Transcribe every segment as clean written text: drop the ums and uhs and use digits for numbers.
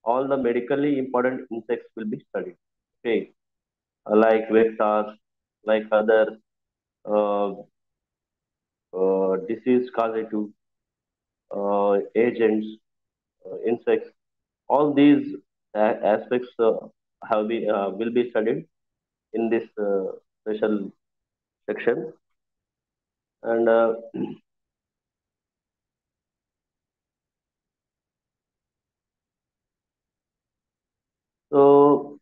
all the medically important insects will be studied. Okay, like vectors, like other uh, disease causative agents, insects. All these aspects will be studied in this special section. And so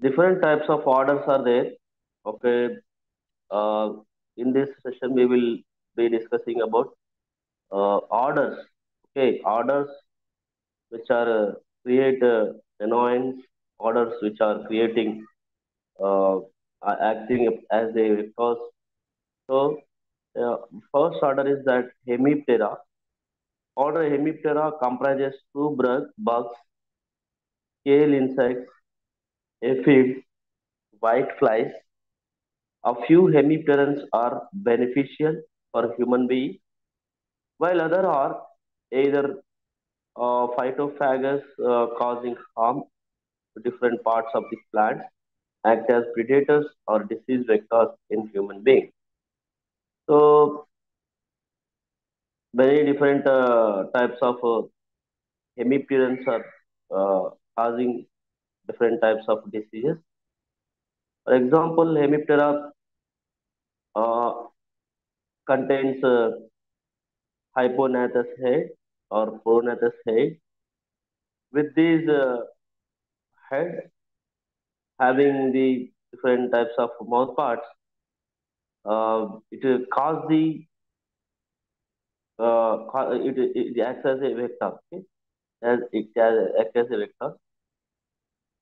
different types of orders are there. Okay, uh, in this session we will be discussing about orders. Okay, orders which are create annoyance, orders which are creating are acting as a cause. So first order is that Hemiptera. Order Hemiptera comprises two bugs, scale insects, aphids, whiteflies. A few hemipterans are beneficial for human beings, while other are either phytophagous causing harm to different parts of the plant, act as predators or disease vectors in human beings. So many different types of hemipterans are causing different types of diseases. For example, hemiptera uh, contains hyponatrous head or pronatrous head. With these head having the different types of mouth parts, it will cause the it acts as a vector. Okay? As acts as a vector.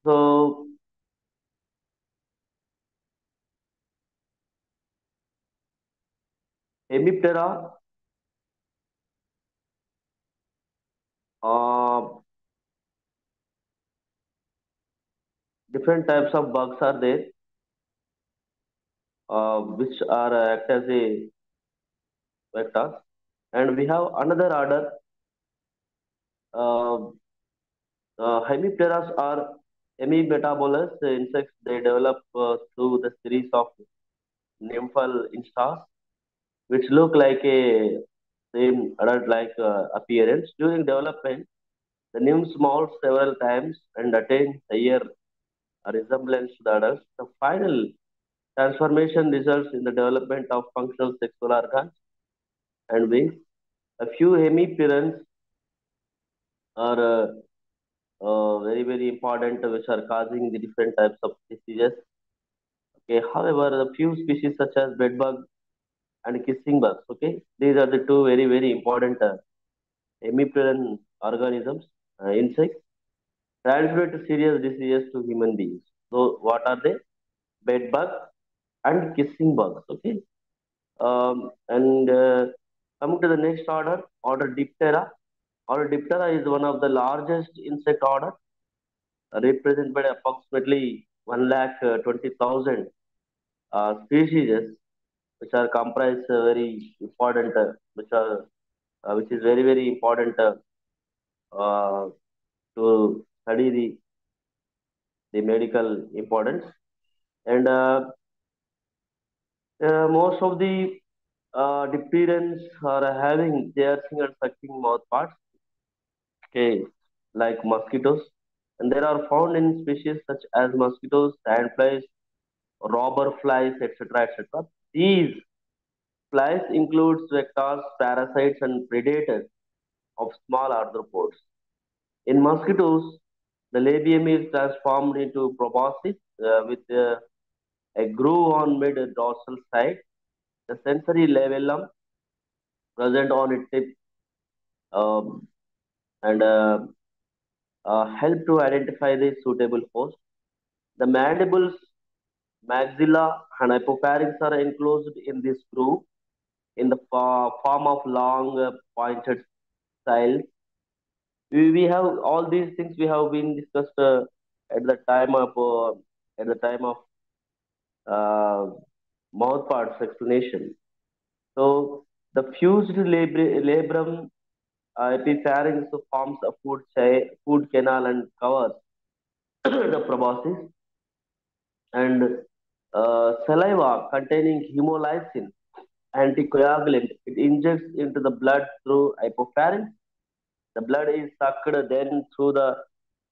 So hemiptera, uh, different types of bugs are there, which are act as a vector. And we have another order. Uh, Hemipteras are hemimetabolous insects. They develop through the series of nymphal instars, which look like a same adult-like appearance. During development, the nymphs molt several times and attain higher resemblance to the adults. The final transformation results in the development of functional sexual organs and wings. A few hemiparents are very, very important, which are causing the different types of diseases. Okay, however, a few species such as bedbug and kissing bugs, okay, these are the two very, very important hemiparent organisms, insects, transmit serious diseases to human beings. So, what are they? Bedbug and kissing bugs, okay. And coming to the next order, order Diptera. Order Diptera is one of the largest insect order, represented by approximately 1,20,000 species, which are comprised very important, which is very very important uh, to study the medical importance. And most of the dipterans are having piercing and sucking mouth parts, okay, like mosquitoes. And there are found in species such as mosquitoes, sandflies, robber flies, etc. etc. These flies includes vectors, parasites, and predators of small arthropods. In mosquitoes, the labium is transformed into proboscis with a groove on mid dorsal side. The sensory labellum present on its tip um, and help to identify the suitable host. The mandibles, maxilla, and hypopharynx are enclosed in this groove in the form of long pointed styles. We have all these things we have been discussed at the time of uh, at the time of uh, mouth parts explanation. So the fused labrum epipharynx forms a food canal and covers the proboscis, and saliva containing hemolysin anticoagulant. It injects into the blood through hypopharynx. The blood is sucked then through the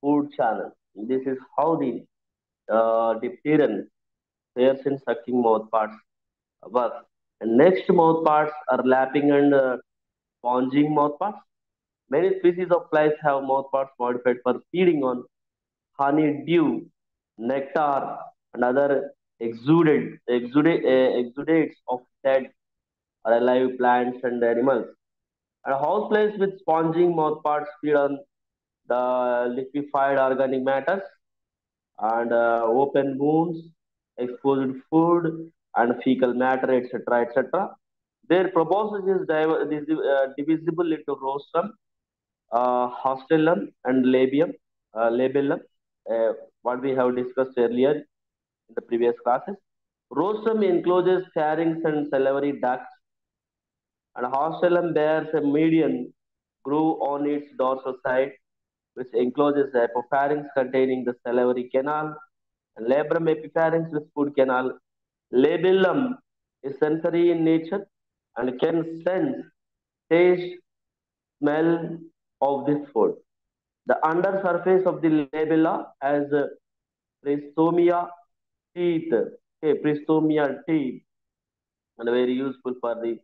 food channel. This is how the diphtheria pairs in sucking mouth parts work. And next mouth parts are lapping and sponging mouth parts. Many species of flies have mouth parts modified for feeding on honeydew, nectar, and other exudates of dead or alive plants and animals. And houseplants with sponging mouthparts feed on the liquefied organic matters and open wounds, exposed food, and fecal matter, etc., etc. Their proboscis is divisible into rostrum, Hostellum and labellum, uh, what we have discussed earlier in the previous classes. Rostrum encloses pharynx and salivary ducts, and Hostellum bears a median groove on its dorsal side, which encloses the epipharynx containing the salivary canal, and labrum epipharynx with food canal. Labellum is sensory in nature and can sense, taste, smell of this food. The undersurface of the labella has pristomia teeth, okay, pristomia teeth, and very useful for the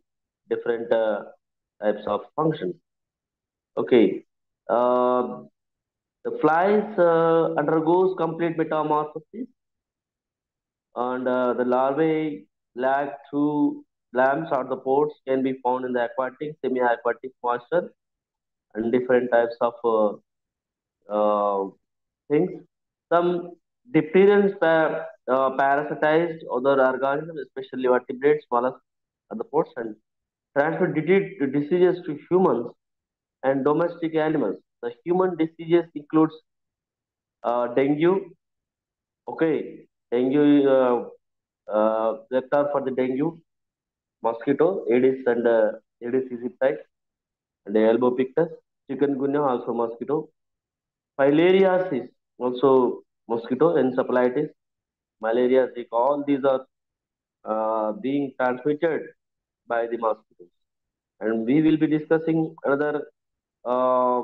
different types of functions. Okay, uh, the flies undergoes complete metamorphosis, and the larvae lack two lamps or the pores can be found in the aquatic, semi-aquatic monster and different types of things. Some diphtheria parasitized other organisms, especially vertebrates, mollusks, and the pods, and transmit diseases to humans and domestic animals. The human diseases includes dengue. Okay, dengue vector for the dengue, mosquito, Aedes and Aedes aegypti, and the elbow pictus. Chikungunya also mosquito. Filariasis also mosquito. Encephalitis, malaria, Zika. All these are being transmitted by the mosquitoes. And we will be discussing another uh,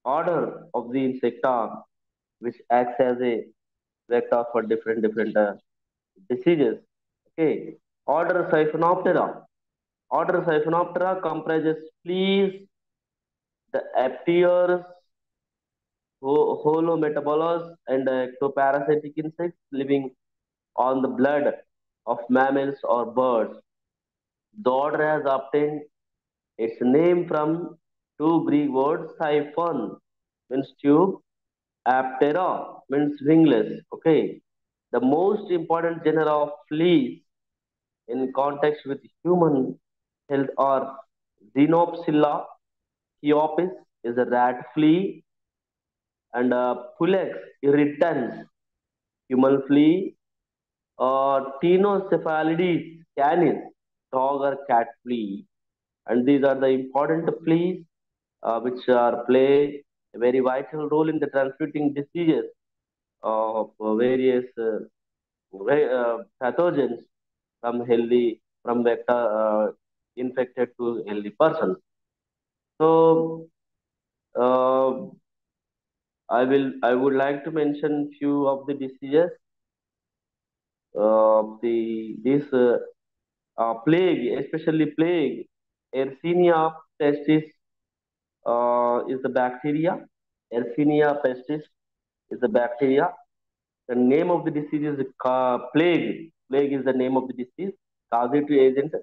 order of the insecta, which acts as a vector for different diseases. Okay. Order Siphonoptera. Order Siphonoptera comprises fleas, the apteros, holometabolos, and ectoparasitic insects living on the blood of mammals or birds. The order has obtained its name from two Greek words, siphon means tube, aptera means wingless. Okay. The most important genera of fleas in context with human health are Xenopsilla Chiopis is a rat flea, and Pulex irritans human flea, or Tinocephalides canis dog or cat flea. And these are the important fleas which are play a very vital role in the transmitting diseases of various pathogens from vector infected to healthy persons. So uh, I would like to mention few of the diseases the this plague, especially plague. Yersinia pestis is the bacteria. Yersinia pestis is the bacteria. The name of the disease is plague. Plague is the name of the disease. Causative agent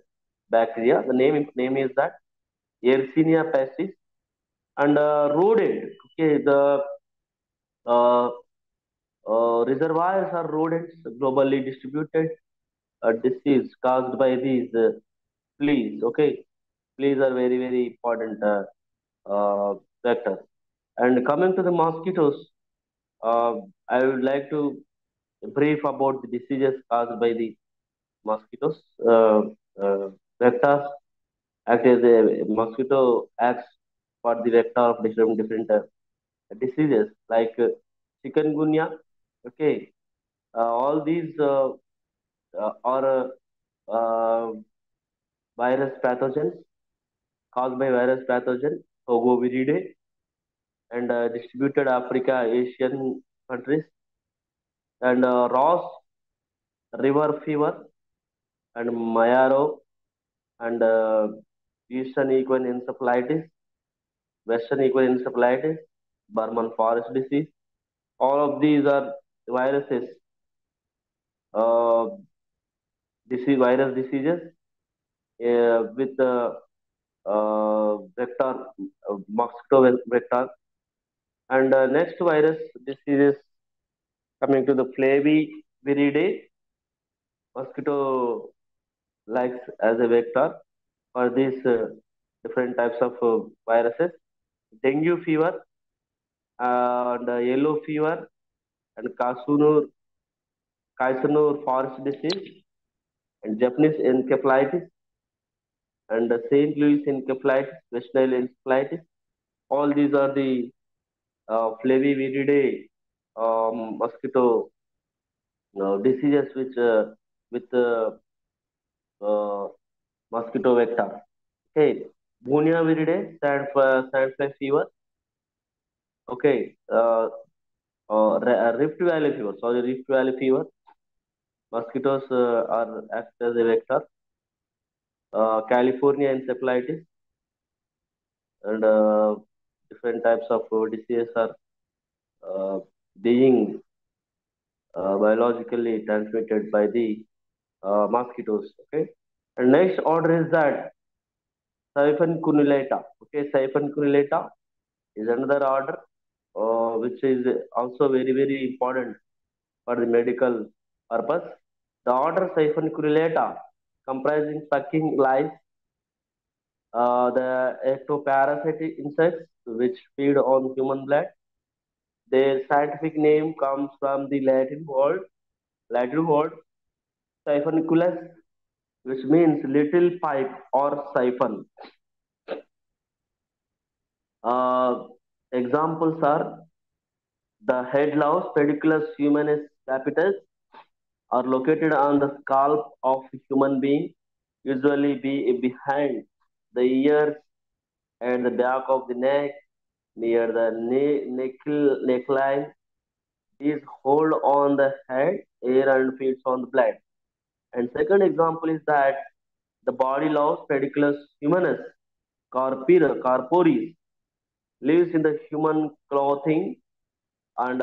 bacteria. The name is that Yersinia pestis, and rodent. Okay, the uh, reservoirs are rodents globally distributed. Disease caused by these fleas. Okay, fleas are very important vector. And coming to the mosquitoes, uh, I would like to brief about the diseases caused by the mosquitoes, uh, vectors. act as a mosquito acts for the vector of different diseases like chikungunya. Okay, all these are virus pathogens caused by virus pathogen, Ogoviridae, and distributed Africa, Asian countries, and Ross river fever, and Mayaro, and Eastern equine encephalitis, Western equine encephalitis, Burman forest disease. All of these are viruses, uh, virus diseases with the vector, mosquito vector. And next virus diseases coming to the Flaviviridae, mosquito likes as a vector for these different types of viruses. Dengue fever and yellow fever and Kaisanur forest disease and Japanese encephalitis and St. Louis encephalitis, West Nile encephalitis. All these are the Flaviviridae mosquito diseases which with uh, mosquito vector. Okay, Bunia viridae, sandfly fever. Okay, Rift Valley fever. Sorry, Rift Valley fever. Mosquitoes are act as a vector. California encephalitis and different types of diseases are uh, being biologically transmitted by the mosquitoes. Okay, and next order is that Siphon cunulata. Okay, Siphon cunulata is another order which is also very important for the medical purpose. The order Siphon cunulata comprising sucking lice, the ectoparasitic insects which feed on human blood. Their scientific name comes from the Latin word siphonculus, which means little pipe or siphon. Uh, Examples are the head louse, Pediculus humanus capitis, are located on the scalp of a human being, usually be behind the ears and the back of the neck, near the neckline. These hold on the head, air, and feeds on the blood. And second example is that the body louse, Pediculus humanus corporis, lives in the human clothing and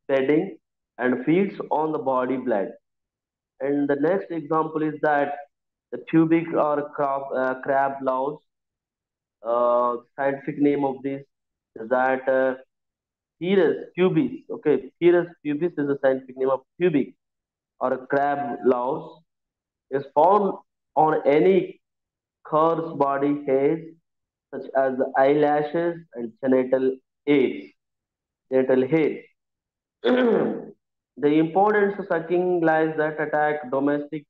bedding and feeds on the body blood. And the next example is that the pubic or crab louse, scientific name of this is that Pieris pubis. Okay, Pieris pubis is the scientific name of pubic or a crab louse is found on any cur's body hairs such as the eyelashes and hairs. Genital hairs. The importance of sucking lice that attack domestic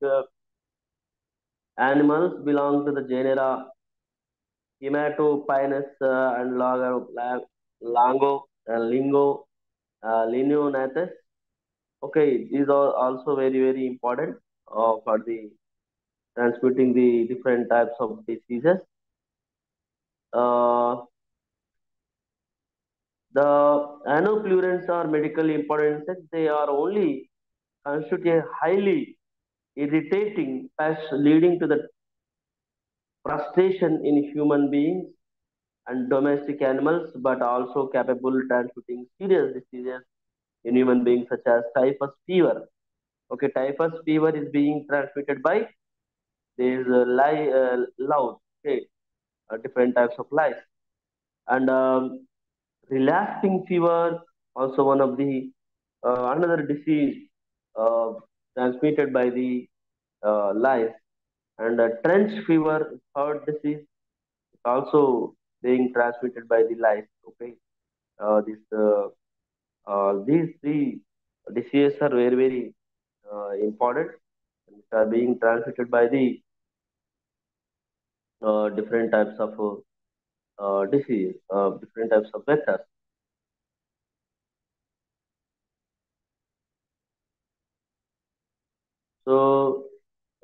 animals belong to the genera Hematopinus and Lango, Lingo, Linionatus. Okay, these are also very important for the transmitting the different types of diseases. Uh, the anoplurans are medically important since they are only constitute a highly irritating pest leading to the frustration in human beings and domestic animals, but also capable of transmitting serious diseases in human beings such as typhus fever. Okay, typhus fever is being transmitted by these louse, okay, different types of lice. And relapsing fever, also one of the another disease uh, transmitted by the lice. And trench fever, third disease, is also being transmitted by the lice. Okay, these three diseases are very important and which are being transmitted by the different types of disease, different types of vectors. So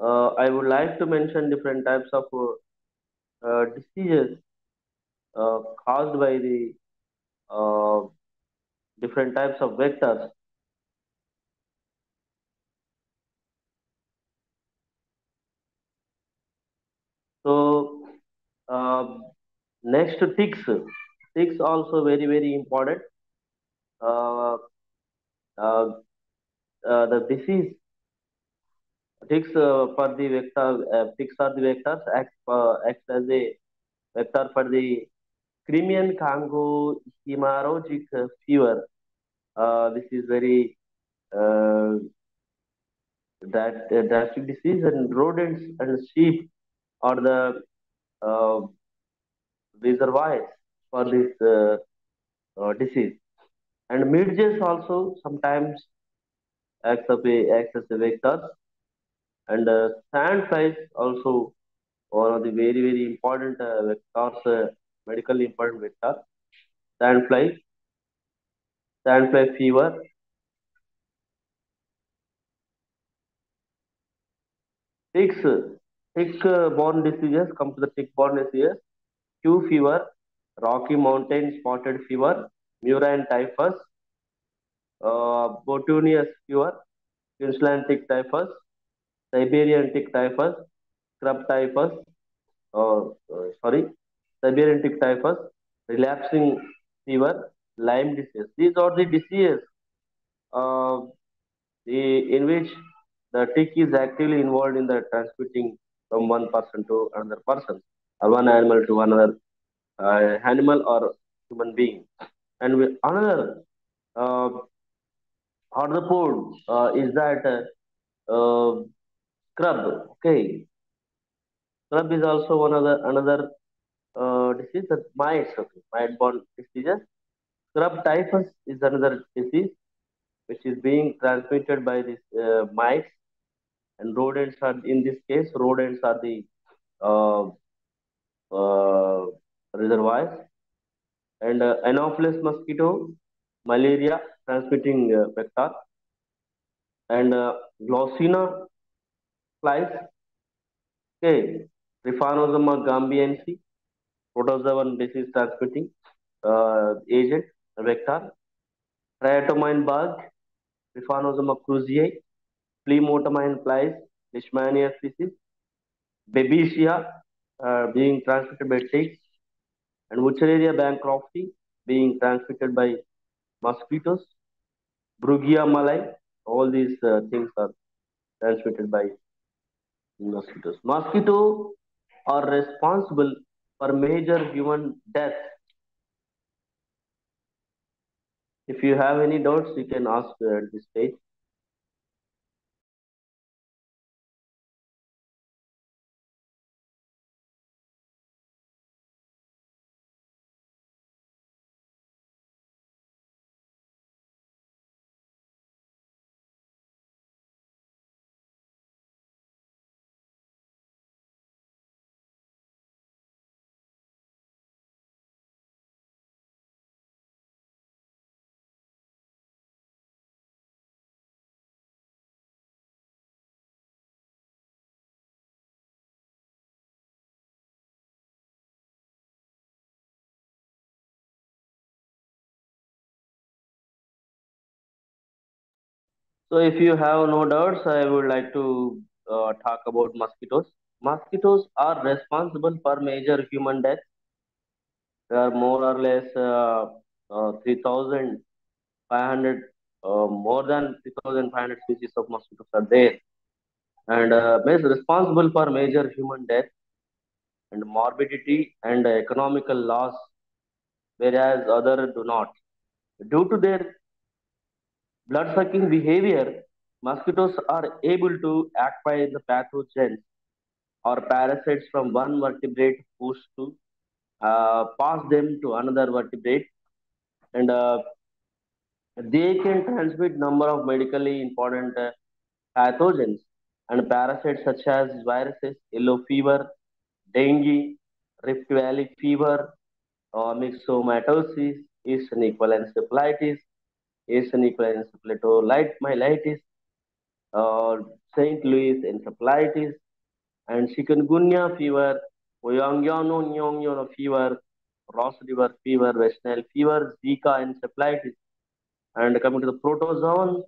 I would like to mention different types of diseases caused by the uh, different types of vectors. So next, ticks. Ticks also very very important. Uh, uh, the disease ticks for the vector. Ticks are the vectors. Acts as a vector for the Crimean Congo hemorrhagic fever. This is very uh, drastic disease, and rodents and sheep are the uh, reservoirs for this disease. And midges also sometimes acts as a vector, and sand flies also one of the very very important vectors, medically important vector. Sand fly, sand fly fever. Ticks, tick-borne diseases. Come to the tick-borne diseases. Q fever, Rocky Mountain spotted fever, murine typhus, Botonius fever, Queensland tick typhus, Siberian tick typhus, scrub typhus, sorry, Siberian tick typhus, relapsing fever, Lyme disease. These are the diseases uh, in which the tick is actively involved in the transmitting from one person to another person, or one animal to another animal or human being. And another uh, arthropod is that scrub. Okay, scrub is also one of the another disease that mites. Okay, mite-borne diseases. Scrub typhus is another disease which is being transmitted by these mites, and rodents are in this case. Rodents are the uh, uh, reservoirs, and Anopheles mosquito, malaria transmitting vector, and Glossina flies. Okay, Trypanosoma gambiense, protozoan disease transmitting agent, vector. Triatomine bug, Trypanosoma cruzi, Plemotomine flies, Leishmania species. Babesia being transmitted by ticks, and Wuchereria bancrofti being transmitted by mosquitoes. Brugia malai, all these things are transmitted by mosquitoes. Mosquitoes are responsible for major human death. If you have any doubts, you can ask at this stage. So, if you have no doubts, I would like to talk about mosquitoes. Mosquitoes are responsible for major human death. There are more or less 3,500, more than 3,500 species of mosquitoes are there, and is responsible for major human death and morbidity and economical loss, whereas other do not. Due to their blood-sucking behavior, mosquitoes are able to acquire the pathogens or parasites from one vertebrate host to pass them to another vertebrate, and they can transmit number of medically important pathogens and parasites such as viruses, yellow fever, dengue, Rift Valley fever, myxomatosis, Eastern encephalitis, Eastern encephalomyelitis, uh, St. Louis encephalitis, and chikungunya fever, Oyangyono fever, Ross River fever, West Nile fever, Zika encephalitis. And coming to the protozoan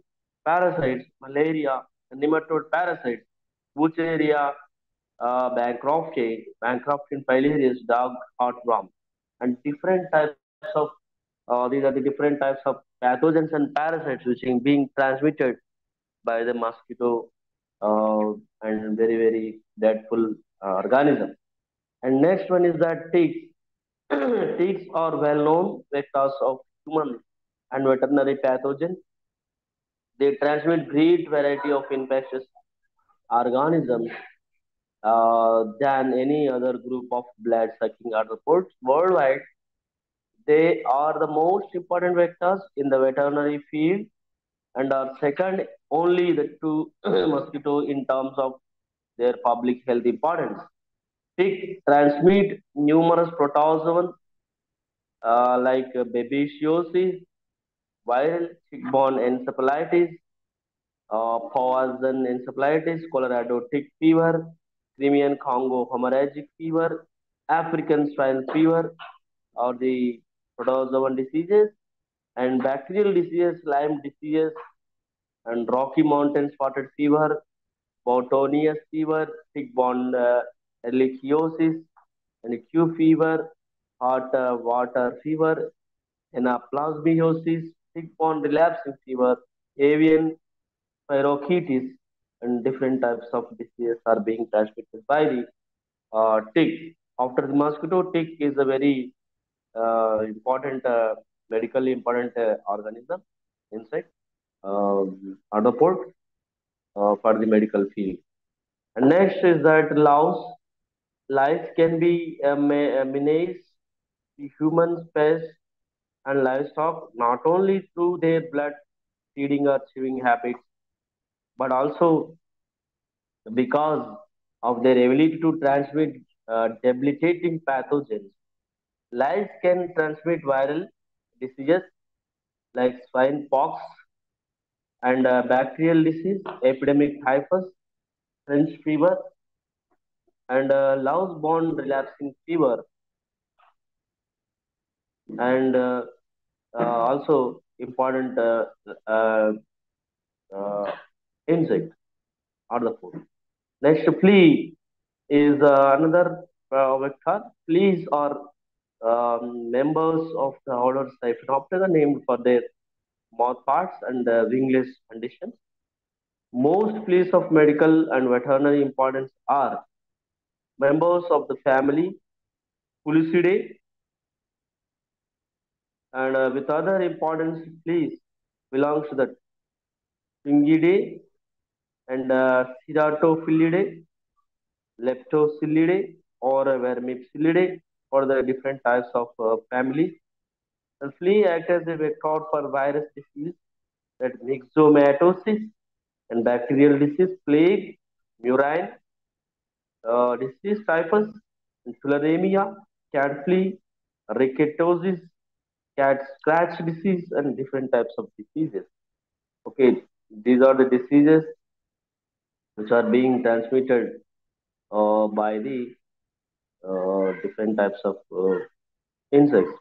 parasites, malaria, nematode parasites, Wucheria, Bancroftian filarius, dog heartworm, and different types of these are the different types of pathogens and parasites which are being transmitted by the mosquito and very deadful organism. And next one is that ticks. Ticks are well-known vectors of human and veterinary pathogens. They transmit great variety of infectious organisms than any other group of blood-sucking arthropods worldwide. They are the most important vectors in the veterinary field and are second only the two mosquito in terms of their public health importance. Tick transmit numerous protozoans like babesiosis, viral tick-borne encephalitis, Powassan encephalitis, Colorado tick fever, Crimean Congo hemorrhagic fever, African swine fever, or the protozoan diseases, and bacterial diseases, Lyme diseases, and Rocky Mountain spotted fever, Botonius fever, tick-borne ehrlichiosis, and Q fever, hot water fever, anaplasmosis, tick-borne relapsing fever, avian spirochetes, and different types of diseases are being transmitted by the tick. After the mosquito, tick is a very important, medically important organism, insect, arthropod for the medical field. And next is that louse. Lice can be a menace to humans, pests, and livestock not only through their blood feeding or chewing habits, but also because of their ability to transmit debilitating pathogens. Lice can transmit viral diseases like swine pox and bacterial disease, epidemic typhus, French fever, and louse-borne relapsing fever, and also important uh, uh, insect or the food. Next, flea is another vector. Fleas are members of the order Staphylococcus named for their mouth parts and wingless conditions. Most fleas of medical and veterinary importance are members of the family Pulicidae, and with other importance fleas belongs to the Tungidae and Ceratophylidae, Leptocilidae, or Vermipsilidae, or the different types of families. The flea acts as a vector for virus disease, that myxomatosis, and bacterial disease, plague, murine disease, typhus, and tularemia, cat flea, ricketosis, cat scratch disease, and different types of diseases. Okay, these are the diseases which are being transmitted by the different types of insects.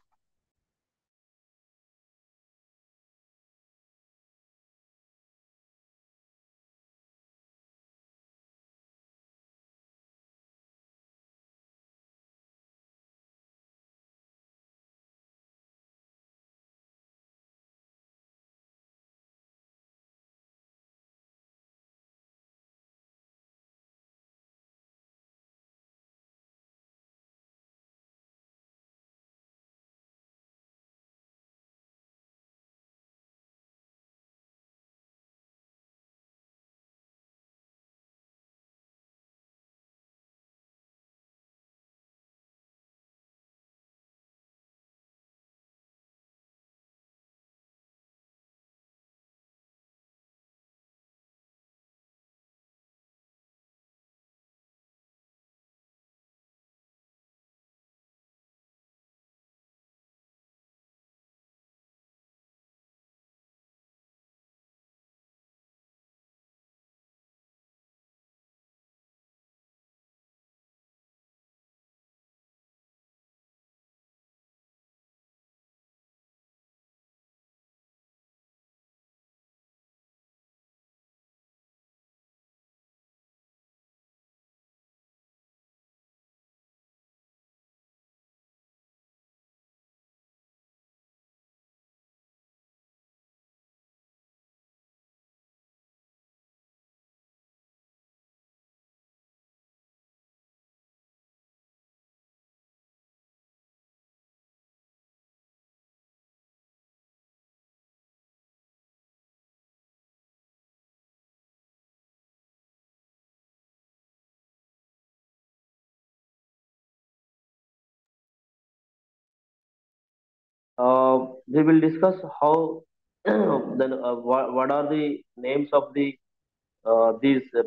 We will discuss how then what are the names of these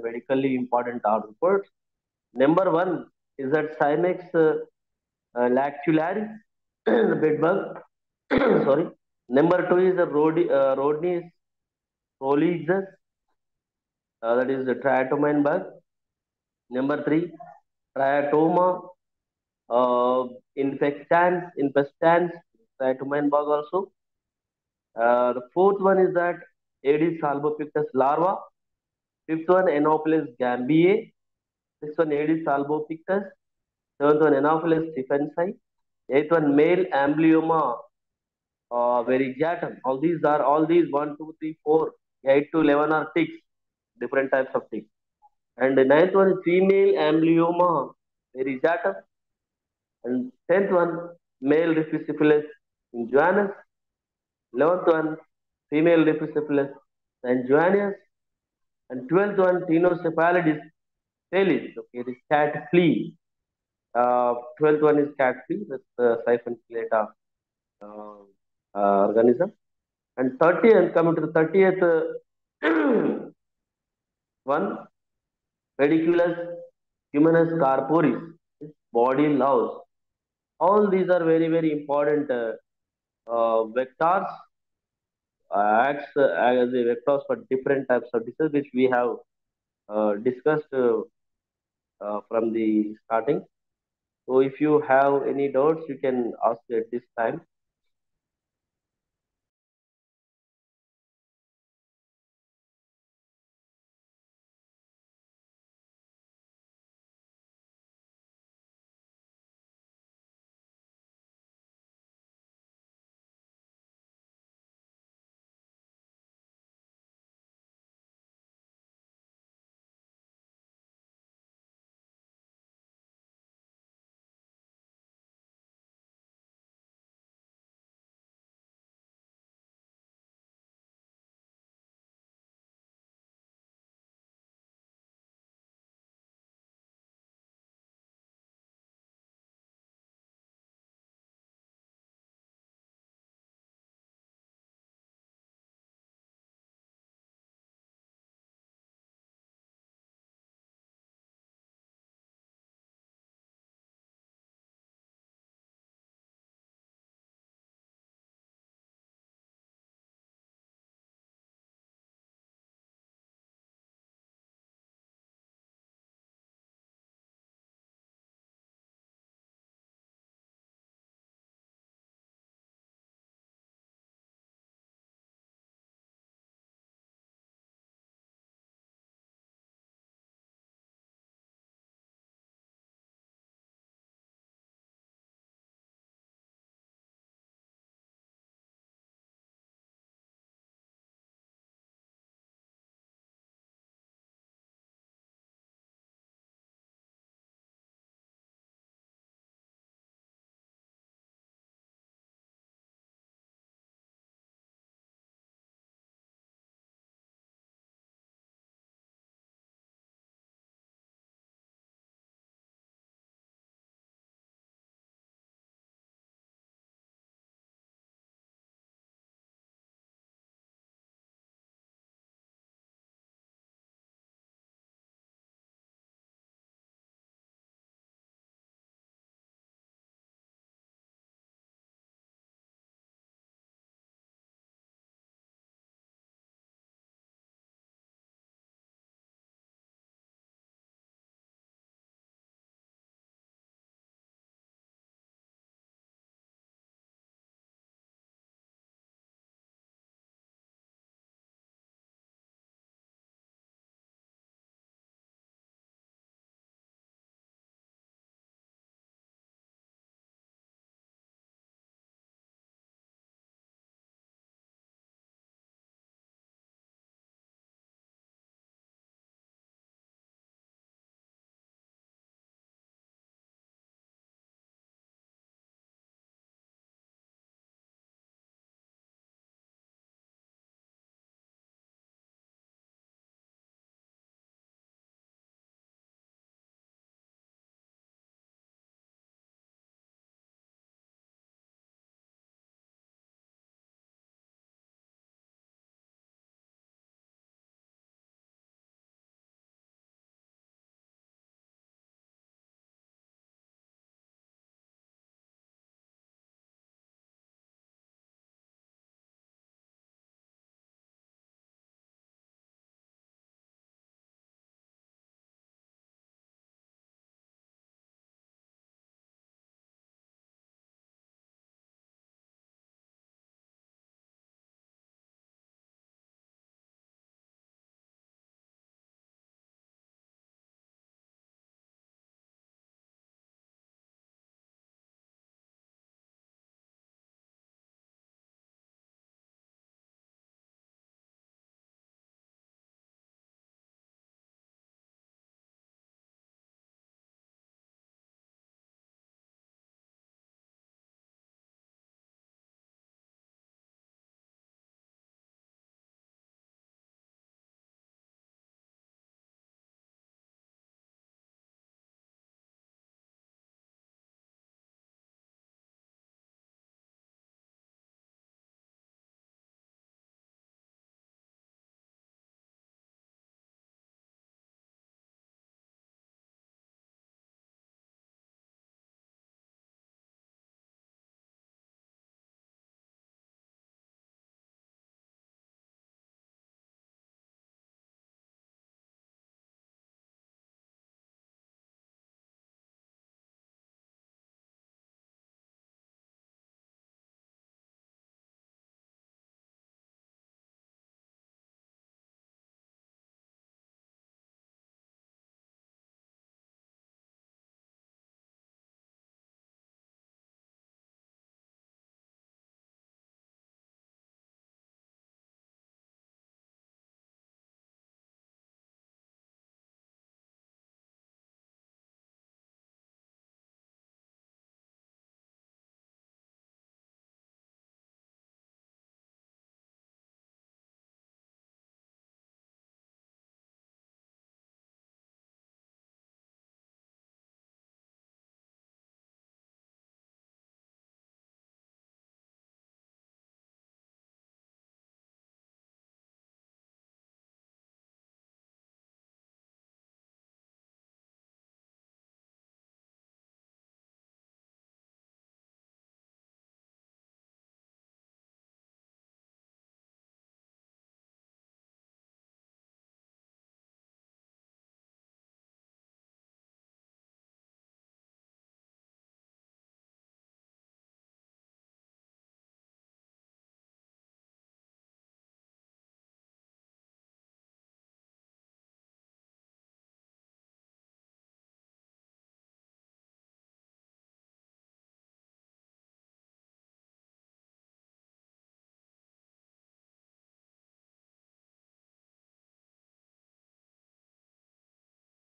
medically important arthropods. Number one is that Cymex lactularis, the bed bug. Sorry. Number two is the Rodney's prolixus, that is the triatomine bug. Number three, triatoma infestans, triatomine bug also. The fourth one is that Aedes albopictus larva. Fifth one, Anopheles gambiae. Sixth one, Aedes albopictus. Seventh one, Anopheles stephensi. Eighth one, male amblyoma variegatum. All these 1, 2, 3, 4, 8 to 11 are ticks, different types of ticks. And the ninth one is female amblyoma variegatum. And tenth one, male Rhipicephalus injuanus. 11th one, female Rhipicephalus sanjuanus. And 12th one, Tinocephalidis salis. Okay, this cat flea. 12th one is cat flea, that's the siphon filata uh, organism. And 30th, coming to the 30th one, Pediculus humanus corporis, body louse. All these are very, very important vectors, acts as a vectors for different types of diseases, which we have discussed from the starting. So if you have any doubts, you can ask at this time.